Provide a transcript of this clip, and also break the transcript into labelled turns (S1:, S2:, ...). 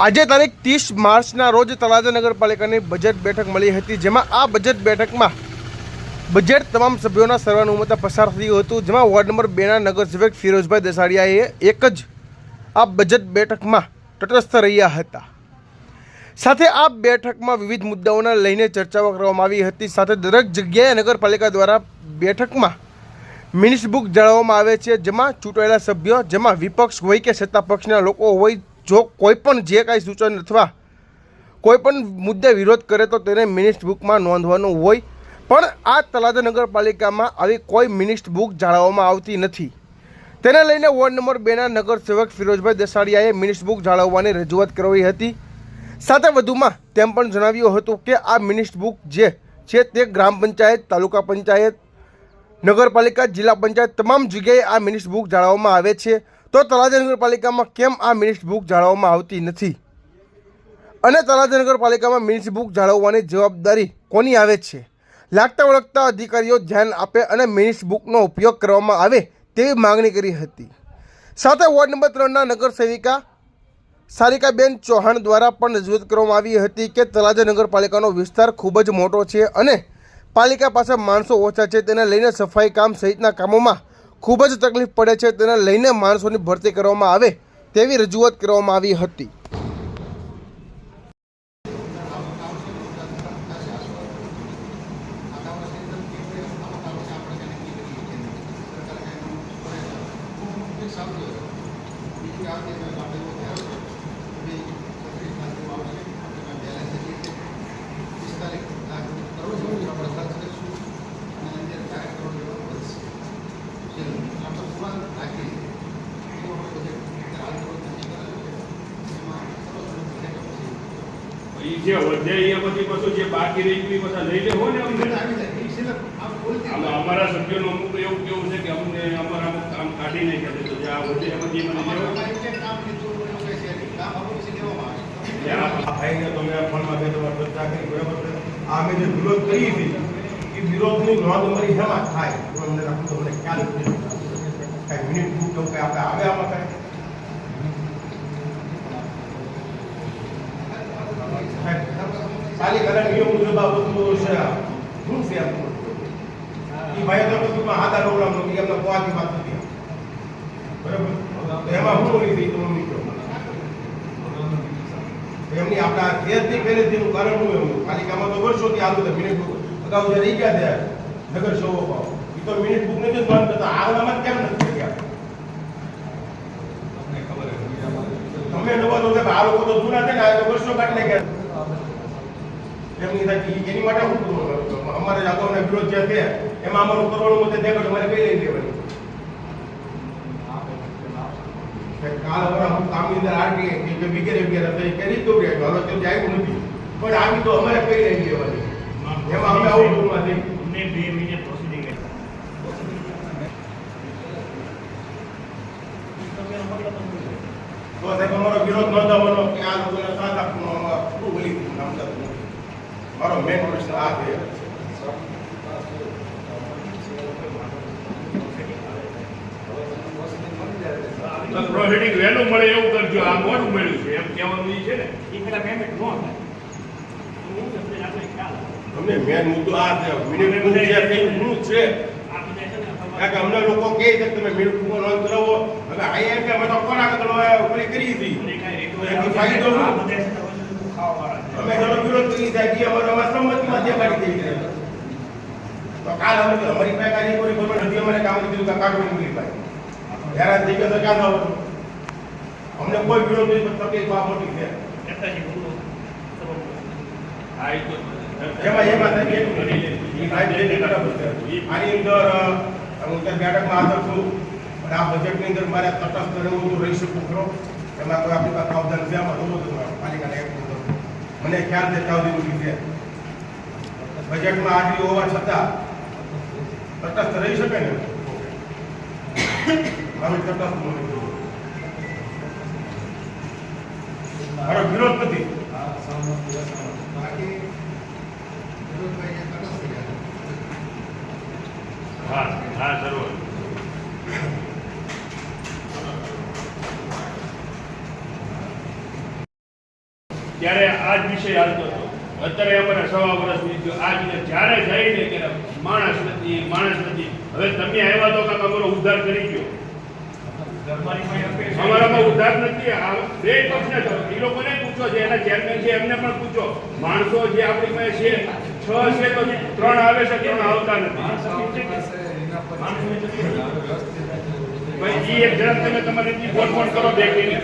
S1: આજે તારીખ 30 માર્ચના રોજ તળાજા નગરપાલિકાની બજેટ બેઠક મળી હતી, જેમાં આ બજેટ બેઠકમાં બજેટ તમામ સભ્યોના સર્વાનુમતે પસાર થયું હતું, જેમાં વોર્ડ નંબર 2ના નગરસેવક ફિરોઝભાઈ દેસાડિયાએ એક જ આ બજેટ બેઠકમાં તટસ્થ રહ્યા હતા. સાથે આ બેઠકમાં વિવિધ મુદ્દાઓને લઈને ચર્ચાઓ કરવામાં આવી હતી. સાથે દરેક જગ્યાએ નગરપાલિકા દ્વારા બેઠકમાં મિનિટ્સ બુક જાળવવામાં આવે છે, જેમાં ચૂંટાયેલા સભ્યો, જેમાં વિપક્ષ હોય કે સત્તા પક્ષના લોકો હોય, જો કોઈ પણ જે કાંઈ સૂચન અથવા કોઈ પણ મુદ્દે વિરોધ કરે તો તેને મિનિસ્ટ બુકમાં નોંધવાનું હોય. પણ આ તળાજા નગરપાલિકામાં આવી કોઈ મિનિસ્ટ બુક જાળવવામાં આવતી નથી. તેને લઈને વોર્ડ નંબર 2ના નગરસેવક ફિરોઝભાઈ દેસાડિયાએ મિનિસ્ટ બુક જાળવવાની રજૂઆત કરવી હતી. સાથે વધુમાં તેમ પણ જણાવ્યું હતું કે આ મિનિસ્ટ બુક જે છે તે ગ્રામ પંચાયત, તાલુકા પંચાયત, નગરપાલિકા, જિલ્લા પંચાયત તમામ જગ્યાએ આ મિનિસ્ટ બુક જાળવવામાં આવે છે. તો તળાજા નગરપાલિકામાં કેમ આ મિનિસ્ટ બુક જાળવવામાં આવતી નથી અને તળાજા નગરપાલિકામાં મિનિસ્ટ બુક જાળવવાની જવાબદારી કોની આવે છે? લાગતા વળગતા અધિકારીઓ ધ્યાન આપે અને મિનિસ્ટ બુકનો ઉપયોગ કરવામાં આવે તેવી માગણી કરી હતી. સાથે વોર્ડ નંબર 3ના નગરસેવિકા સારિકાબેન ચૌહાણ દ્વારા પણ રજૂઆત કરવામાં આવી હતી કે તળાજા નગરપાલિકાનો વિસ્તાર ખૂબ જ મોટો છે અને પાલિકા પાસે માણસો ઓછા છે. તેને લઈને સફાઈ કામ સહિતના કામોમાં ખૂબ જ તકલીફ પડે છે. તેને લઈને માણસોની ભરતી કરવામાં આવે તેવી રજૂઆત કરવામાં આવી હતી.
S2: જે વધે એ પછી પાછું જે બાકી રહી ગયું પાછા લઈ લેવો ને અમને અમારા સભ્યોનું અમુક એવું કેવું છે કે અમને અમારા અમુક કામ કાઢી નહીં કરે તો જે આ વધે એમાંથી મને
S3: ભાઈને તમે ફોનમાં બે તમારે ચર્ચા કરી બરાબર. આ અમે જે વિરોધ કરી હતી એ વિરોધની નોંધ અમારી શેમાં થાય અમને રાખું તો મને ખ્યાલ નથી. કાંઈ મિનિટ બુક કેવું કંઈ આપણે આવે આમાં કાંઈ પાલિકાના નિયમ મુજબ આ વસ્તુ છે. શું છે એ ભાઈ તો બધું હાથા ડોળા નો એમને પોવાથી વાત નથી બરાબર. એમાં હું નથી તો મિત્રો એમની આપણા દેશની પહેલેથી કારણ હું એવું પાલિકામાં તો વર્ષોથી આવું તો મિનિટ બુક અગાઉ જે રહી ગયા ત્યાં નગર સેવકો એ તો મિનિટ બુક નથી બંધ કરતા. આગળમાં કેમ નથી ગયા તમે નવો તો આ લોકો તો જૂના છે ને આ વર્ષો કાઢી નાખ્યા એમની સાથે એની માટે હું અમારે અગાઉના વિરોધ જે છે એમાં અમારું કરવાનું મતે દેખાડો અમારે કઈ લઈ લેવાની કાલ અમારા હું કામની અંદર આરટીએ કે વગેરે વગેરે કરી દઉં રહ્યા હાલો તો આવ્યું નથી પણ આવી તો અમારે કઈ લઈ લેવાની એમાં અમે આવું ટૂંકમાં થઈ અમને 2 મિનિટ પ્રોસિડિંગ તો સાહેબ અમારો વિરોધ નોંધાવવાનો કે આ લોકોને સાથ આપવાનો શું બોલી મારો મેન પ્રશ્ન આ છે.
S2: પ્રોસિડિંગ વહેલું મળે એવું કરજો. આ મોડું મળ્યું છે એમ કહેવાનું છે ને
S4: એ પેલા પેમેન્ટ નો થાય
S3: અમને મેન મુદ્દો આ છે મિનિટ બુક જે છે શું છે કારણ કે અમને લોકો કહે છે કે તમે મિનિટ બુક નોંધ કરાવો. હવે આ એમ કે અમે તો કોના આગળ ઓલી કરી હતી એની ફાયદો અમે જેનો વિરોધ કરી જાય અમારા સંમતિમાં જે કાઢી દઈ તો કાલ અમે અમારી પાસે કાઢી કોઈ ખબર નથી અમારે કામ કીધું કે કાઢવાની મિલી ભાઈ હેરાન થઈ ગયો તો ક્યાં થવાનું અમને કોઈ વિરોધ નહીં તકલીફ આ મોટી છે એમાં એટલું નથી આની અંદર હું બેઠકમાં હાજર છું પણ આ બજેટની અંદર મારે તટસ્થ રહેવું તો રહી શકું ખરો. એમાં કોઈ આપણી પાસે પ્રાવધાન છે આમાં જોવો પાલિકાના એક મને ખ્યાલ છે ત્યાં સુધી છે બજેટમાં હાજરી હોવા છતાં તટસ્થ રહી શકે ને હવે તટસ્થ મારો વિરોધ નથી.
S2: હા હા જરૂર. ત્યારે આ જ વિષય હાલતો હતો. અત્યારે અમારે 1.5 વર્ષ વીતી ગયો. આ વિષય જ્યારે જઈને કે માણસ નથી. હવે તમે આવ્યા તો કાંક અમારો ઉદ્ધાર કરી ગયો. અમારામાં ઉદ્ધાર નથી. આ બે પક્ષને તો એ લોકોને પૂછો, જે એના ચેરમેન છે એમને પણ પૂછો. માણસો જે આપણી પાસે છે 6 છે તો 3 આવે છે, 3 આવતા નથી. ભાઈ એક જરા તમે તમારી ફોન કરો બેઠીને.